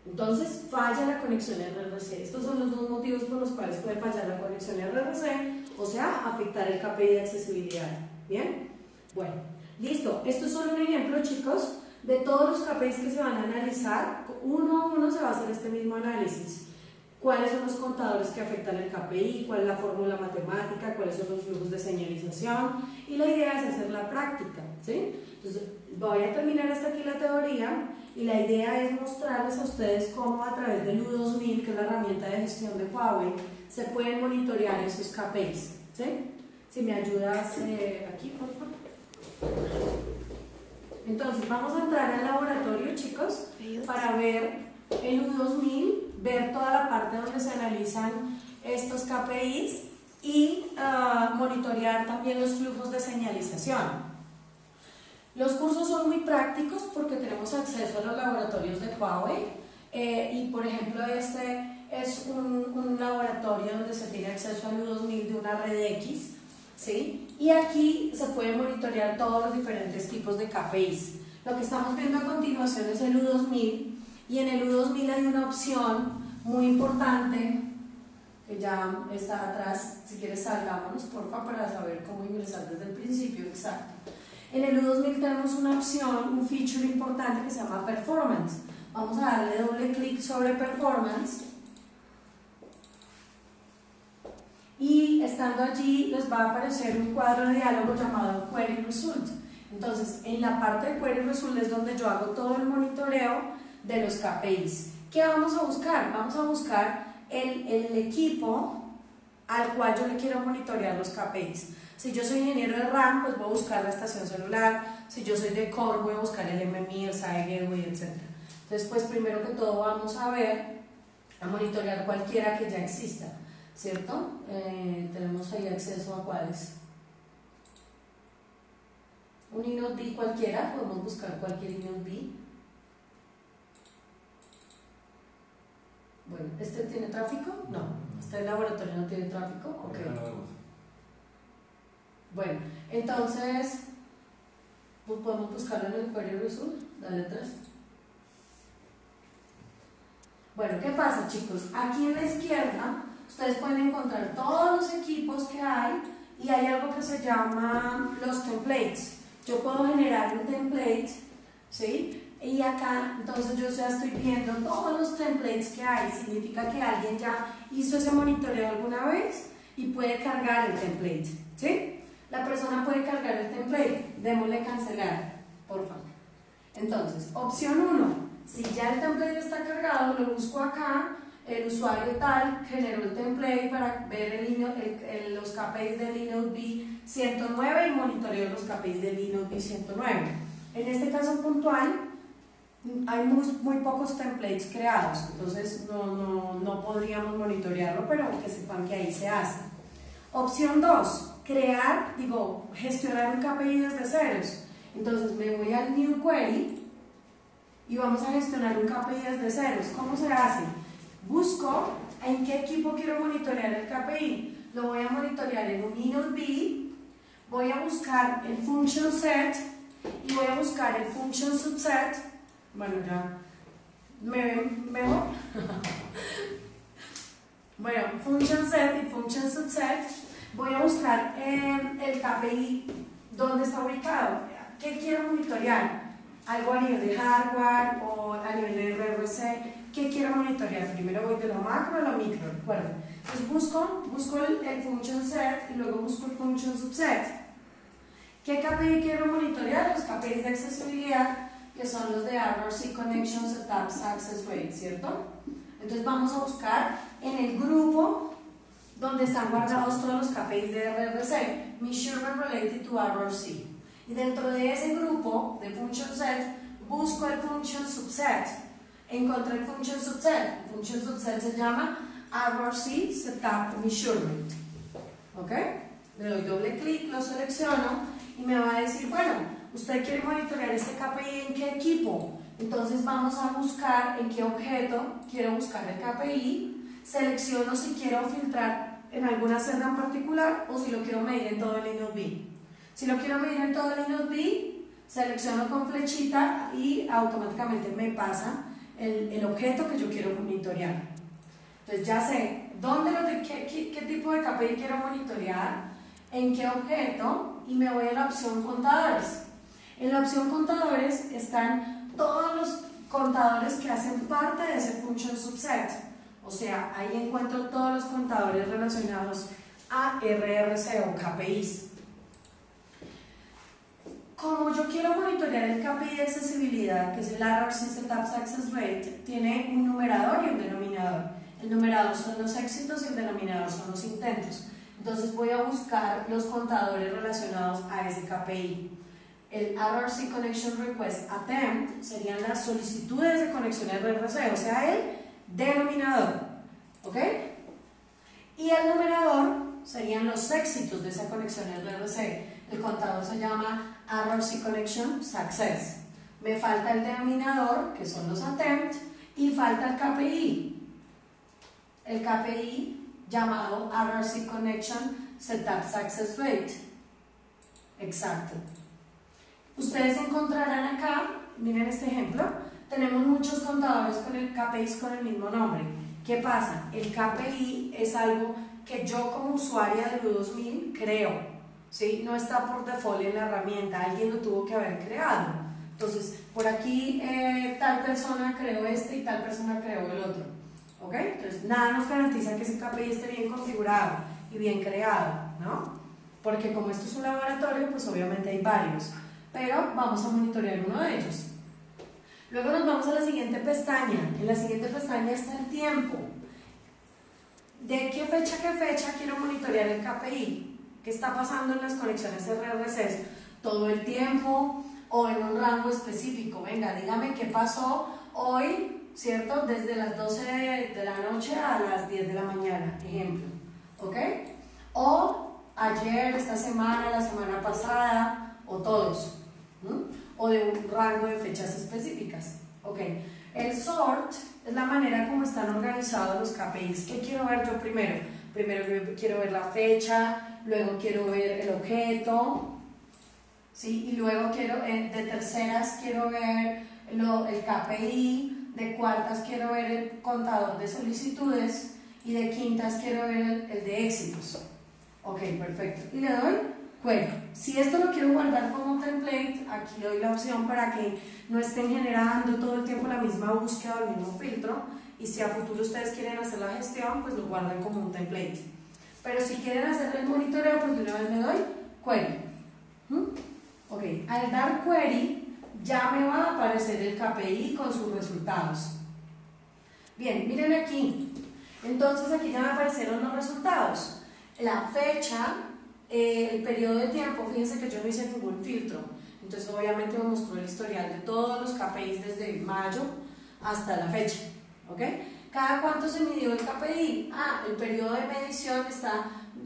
Entonces falla la conexión RRC. Estos son los dos motivos por los cuales puede fallar la conexión RRC, o sea, afectar el KPI de accesibilidad. ¿Bien? Bueno, listo. Esto es solo un ejemplo, chicos, de todos los KPIs que se van a analizar. Uno a uno se va a hacer este mismo análisis. ¿Cuáles son los contadores que afectan el KPI? ¿Cuál es la fórmula matemática? ¿Cuáles son los flujos de señalización? Y la idea es hacer la práctica, ¿sí? Entonces, voy a terminar hasta aquí la teoría y la idea es mostrarles a ustedes cómo a través del U2000, que es la herramienta de gestión de Huawei, se pueden monitorear esos KPIs, ¿sí? Si me ayudas aquí, por favor. Entonces, vamos a entrar al laboratorio, chicos, para ver el U2000, ver toda la parte donde se analizan estos KPIs y monitorear también los flujos de señalización. Los cursos son muy prácticos porque tenemos acceso a los laboratorios de Huawei y por ejemplo este es un laboratorio donde se tiene acceso al U2000 de una red X, ¿sí? Y aquí se pueden monitorear todos los diferentes tipos de KPIs. Lo que estamos viendo a continuación es el U2000 y en el U2000 hay una opción muy importante que ya está atrás. Si quieres salgámonos porfa para saber cómo ingresar desde el principio. Exacto. En el U2000 tenemos una opción, un feature importante que se llama Performance. Vamos a darle doble clic sobre Performance y estando allí les va a aparecer un cuadro de diálogo llamado Query Result. Entonces en la parte de Query Result es donde yo hago todo el monitoreo de los KPIs. ¿Qué vamos a buscar? Vamos a buscar el equipo al cual yo le quiero monitorear los KPIs. Si yo soy ingeniero de RAM, pues voy a buscar la estación celular. Si yo soy de Core, voy a buscar el MMI, el SAE Gateway, etc. Entonces, pues primero que todo vamos a monitorear cualquiera que ya exista, ¿cierto? Tenemos ahí acceso a cuáles. Un inode B cualquiera, podemos buscar cualquier inode B. Bueno, ¿este tiene tráfico? No. ¿Este laboratorio no tiene tráfico? Ok. Bueno, entonces, ¿podemos buscarlo en el Query Result? dale 3. Bueno, ¿qué pasa, chicos? Aquí en la izquierda ustedes pueden encontrar todos los equipos que hay y hay algo que se llama los templates. Yo puedo generar un template, ¿sí? Y acá, entonces yo ya estoy viendo todos los templates que hay. Significa que alguien ya hizo ese monitoreo alguna vez y puede cargar el template, ¿sí? La persona puede cargar el template. Démosle cancelar, por favor. Entonces, opción 1. Si ya el template está cargado, lo busco acá. El usuario tal generó el template para ver los KPIs del eNodeB 109 y monitoreo los KPIs del eNodeB 109. En este caso puntual, hay muy pocos templates creados, entonces no podríamos monitorearlo, pero que sepan que ahí se hace. Opción 2, gestionar un KPI desde ceros. Entonces me voy al New Query y vamos a gestionar un KPI desde ceros. ¿Cómo se hace? Busco en qué equipo quiero monitorear el KPI. Lo voy a monitorear en un eNodeB, voy a buscar el function set y voy a buscar el function subset. Bueno, ya me ven mejor. Bueno, function set y function subset. Voy a buscar el KPI, dónde está ubicado, qué quiero monitorear, algo a nivel de hardware o a nivel de RRC, qué quiero monitorear. Primero voy de lo macro a lo micro, recuerden. Entonces busco el function set y luego busco el function subset. ¿Qué KPI quiero monitorear? Los KPIs de accesibilidad, que son los de RRC Connection Setup Success Rate, ¿cierto? Entonces vamos a buscar en el grupo donde están guardados todos los KPIs de RRC, Measurement Related to RRC. Y dentro de ese grupo de Function Set, busco el Function Subset. Encontré el Function Subset. El Function Subset se llama RRC Setup Measurement. ¿Ok? Le doy doble clic, lo selecciono y me va a decir, bueno, usted quiere monitorear este KPI en qué equipo. Entonces vamos a buscar en qué objeto quiero buscar el KPI. Selecciono si quiero filtrar en alguna celda en particular o si lo quiero medir en todo el eNodeB. Si lo quiero medir en todo el eNodeB, selecciono con flechita y automáticamente me pasa el objeto que yo quiero monitorear. Entonces ya sé qué tipo de KPI quiero monitorear, en qué objeto, y me voy a la opción contadores. En la opción contadores están todos los contadores que hacen parte de ese function subset. O sea, ahí encuentro todos los contadores relacionados a RRC o KPIs. Como yo quiero monitorear el KPI de accesibilidad, que es el RRC Setup Success Rate, tiene un numerador y un denominador. El numerador son los éxitos y el denominador son los intentos. Entonces voy a buscar los contadores relacionados a ese KPI. El RRC Connection Request Attempt serían las solicitudes de conexión RRC, o sea, el denominador, ¿ok? Y el numerador serían los éxitos de esa conexión RRC. El contador se llama RRC Connection Success. Me falta el denominador, que son los attempts, y falta el KPI. El KPI llamado RRC Connection Setup Success Rate. Exacto. Ustedes encontrarán acá, miren este ejemplo, tenemos muchos contadores con el KPIs con el mismo nombre. ¿Qué pasa? El KPI es algo que yo como usuaria del U2000 creo, ¿sí? No está por default en la herramienta, alguien lo tuvo que haber creado. Entonces, por aquí tal persona creó este y tal persona creó el otro, ¿ok? Entonces, nada nos garantiza que ese KPI esté bien configurado y bien creado, ¿no? Porque como esto es un laboratorio, pues obviamente hay varios, pero vamos a monitorear uno de ellos. Luego nos vamos a la siguiente pestaña. En la siguiente pestaña está el tiempo. ¿De qué fecha a qué fecha quiero monitorear el KPI? ¿Qué está pasando en las conexiones RRC? ¿Todo el tiempo o en un rango específico? Venga, dígame qué pasó hoy, ¿cierto? Desde las 12 de la noche a las 10 de la mañana, ejemplo. ¿Ok? O ayer, esta semana, la semana pasada, o todos. O de un rango de fechas específicas. Ok, el sort es la manera como están organizados los KPIs. ¿Qué quiero ver yo primero? Primero quiero ver la fecha, luego quiero ver el objeto, ¿sí? Y luego quiero, de terceras quiero ver el KPI, de cuartas quiero ver el contador de solicitudes y de quintas quiero ver el de éxitos. Ok, perfecto. Y le doy query. Si esto lo quiero guardar como template, aquí doy la opción para que no estén generando todo el tiempo la misma búsqueda o el mismo filtro, y si a futuro ustedes quieren hacer la gestión, pues lo guarden como un template. Pero si quieren hacer el monitoreo, pues de una vez le doy query. Ok, al dar query ya me va a aparecer el KPI con sus resultados. Bien, miren aquí. Entonces aquí ya me aparecieron los resultados. La fecha, el periodo de tiempo, fíjense que yo no hice ningún filtro. Entonces obviamente me mostró el historial de todos los KPIs desde mayo hasta la fecha. ¿Ok? ¿Cada cuánto se midió el KPI? El periodo de medición está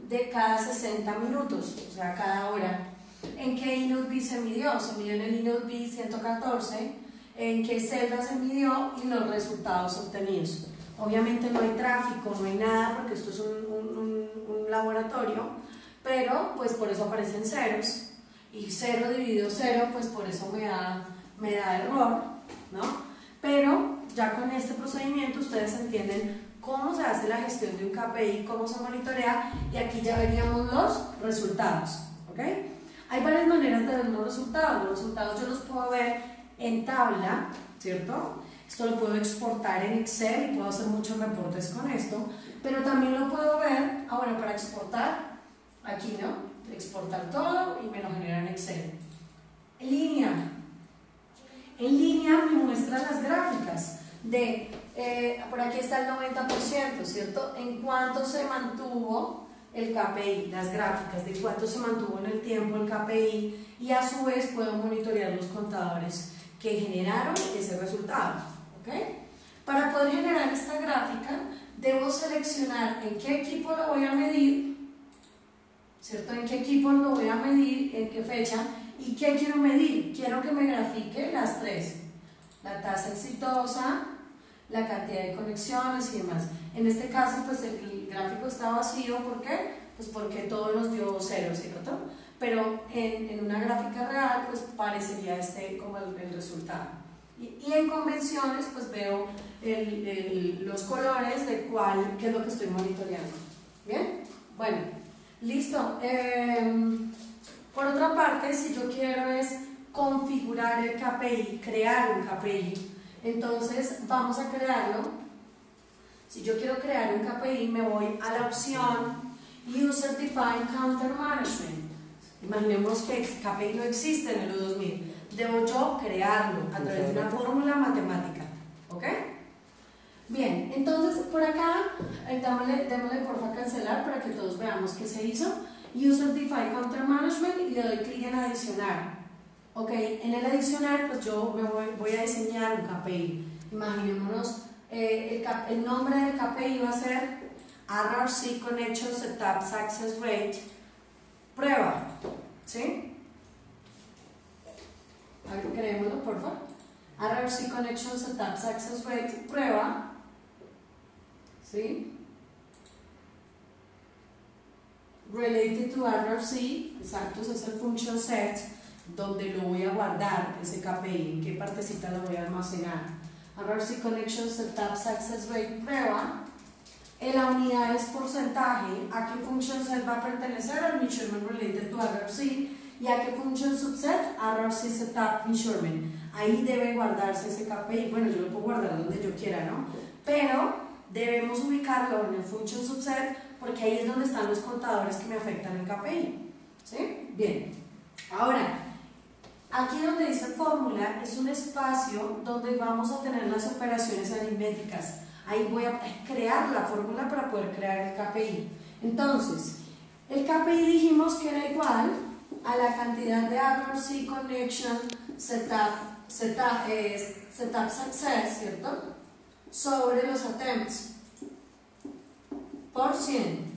de cada 60 minutos, o sea, cada hora. ¿En qué InnoDB se midió? Se midió en el InnoDB 114. ¿En qué celda se midió? Y los resultados obtenidos. Obviamente no hay tráfico, no hay nada, porque esto es un laboratorio, pero pues por eso aparecen ceros. Y 0 dividido 0, pues por eso me da error, ¿no? Pero ya con este procedimiento ustedes entienden cómo se hace la gestión de un KPI, cómo se monitorea, y aquí ya veríamos los resultados. ¿Ok? Hay varias maneras de ver los resultados. Los resultados yo los puedo ver en tabla, ¿cierto? Esto lo puedo exportar en Excel y puedo hacer muchos reportes con esto, pero también lo puedo ver, bueno, para exportar, aquí, ¿no? Exportar todo y me lo genera en Excel. En línea. En línea me muestra las gráficas de, por aquí está el 90%, ¿cierto? En cuánto se mantuvo el KPI, las gráficas de cuánto se mantuvo en el tiempo el KPI, y a su vez puedo monitorear los contadores que generaron ese resultado. ¿Ok? Para poder generar esta gráfica debo seleccionar en qué equipo lo voy a medir, ¿cierto? En qué equipo lo voy a medir, en qué fecha, y qué quiero medir. Quiero que me grafique las tres: la tasa exitosa, la cantidad de conexiones y demás. En este caso pues el gráfico está vacío. ¿Por qué? Pues porque todo nos dio 0, ¿cierto? Pero en una gráfica real pues parecería como el resultado. Y en convenciones pues veo los colores de qué es lo que estoy monitoreando. ¿Bien? Bueno, listo. Por otra parte, si yo quiero es configurar el KPI, crear un KPI, entonces vamos a crearlo. Si yo quiero crear un KPI, me voy a la opción User Defined Counter Management. Imaginemos que el KPI no existe en el U2000. Debo yo crearlo a través de una fórmula matemática. ¿Ok? Bien, entonces por acá, démosle porfa cancelar para que todos veamos qué se hizo. User Defined Counter Management, y le doy clic en adicionar. Ok, en el adicionar pues yo voy a diseñar un KPI. Imaginémonos, el nombre del KPI va a ser RRC Connection Setup Success Rate prueba, ¿sí? A ver, creémoslo por favor. RRC Connection Setup Success Rate prueba, ¿sí? Related to RRC, exacto, ese es el function set donde lo voy a guardar, ese KPI, en qué partecita lo voy a almacenar. RRC Connection Setup Success Rate prueba. La unidad es porcentaje. ¿A qué function set va a pertenecer? Al measurement related to RRC. ¿Y a qué function subset? RRC Setup Measurement. Ahí debe guardarse ese KPI. Bueno, yo lo puedo guardar donde yo quiera, ¿no? Pero debemos ubicarlo en el function subset, porque ahí es donde están los contadores que me afectan el KPI. ¿Sí? Bien. Ahora, aquí donde dice fórmula es un espacio donde vamos a tener las operaciones aritméticas. Ahí voy a crear la fórmula para poder crear el KPI. Entonces, el KPI dijimos que era igual a la cantidad de RRC Connection Setup Success, ¿cierto? Sobre los attempts por 100.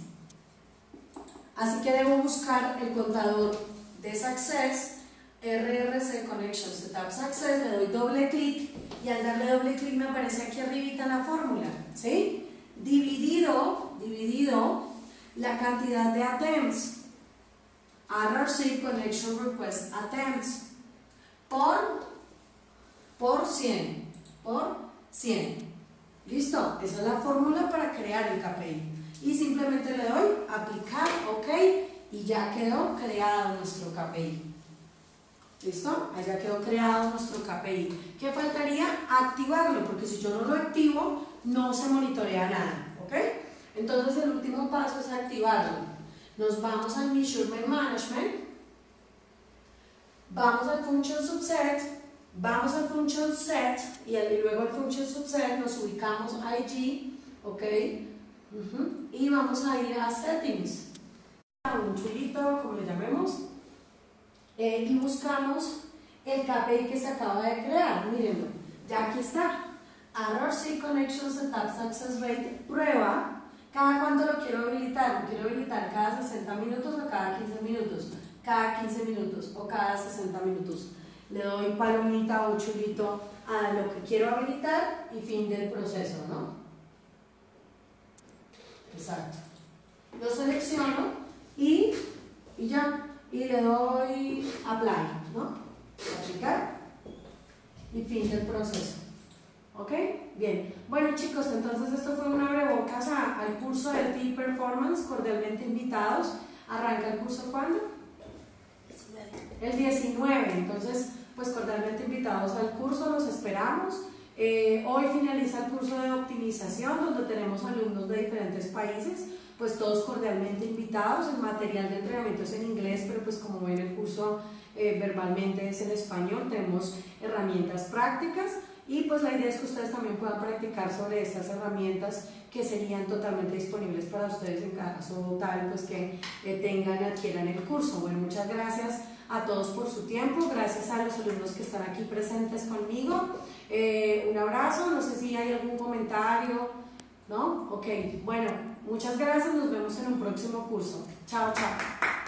Así que debo buscar el contador de Success, RRC Connection Setup Success, le doy doble clic y al darle doble clic me aparece aquí arribita la fórmula, ¿sí? Dividido la cantidad de attempts, RRC Connection Request Attempts, por por 100 por 100. ¿Listo? Esa es la fórmula para crear el KPI. Y simplemente le doy aplicar, ok, y ya quedó creado nuestro KPI. ¿Listo? Ahí ya quedó creado nuestro KPI. ¿Qué faltaría? Activarlo, porque si yo no lo activo, no se monitorea nada, ¿ok? Entonces el último paso es activarlo. Nos vamos al Measurement Management, vamos al Function Subset, vamos al Function Set y luego al Function Subset nos ubicamos allí, ¿ok? Y vamos a ir a Settings, a un chulito, como le llamemos, y buscamos el KPI que se acaba de crear. Mírenlo, ya aquí está. RRC Connection Setup Success Rate, prueba. ¿Cada cuánto lo quiero habilitar? ¿Lo quiero habilitar cada 60 minutos o cada 15 minutos? Cada 15 minutos o cada 60 minutos. Le doy palomita o chulito a lo que quiero habilitar y fin del proceso, ¿no? Exacto. Lo selecciono y ya. Y le doy Apply, ¿no? Aplicar y fin del proceso. ¿Ok? Bien. Bueno, chicos, entonces esto fue un abrebocas al curso de TI Performance, cordialmente invitados. ¿Arranca el curso cuándo? El 19. Entonces, pues cordialmente invitados al curso, los esperamos. Hoy finaliza el curso de optimización, donde tenemos alumnos de diferentes países, pues todos cordialmente invitados. El material de entrenamiento es en inglés, pero pues como ven el curso verbalmente es en español. Tenemos herramientas prácticas. Y pues la idea es que ustedes también puedan practicar sobre estas herramientas que serían totalmente disponibles para ustedes en caso tal pues que adquieran el curso. Bueno, muchas gracias a todos por su tiempo, gracias a los alumnos que están aquí presentes conmigo. Un abrazo, no sé si hay algún comentario, ¿no? Ok, bueno, muchas gracias, nos vemos en un próximo curso. Chao, chao.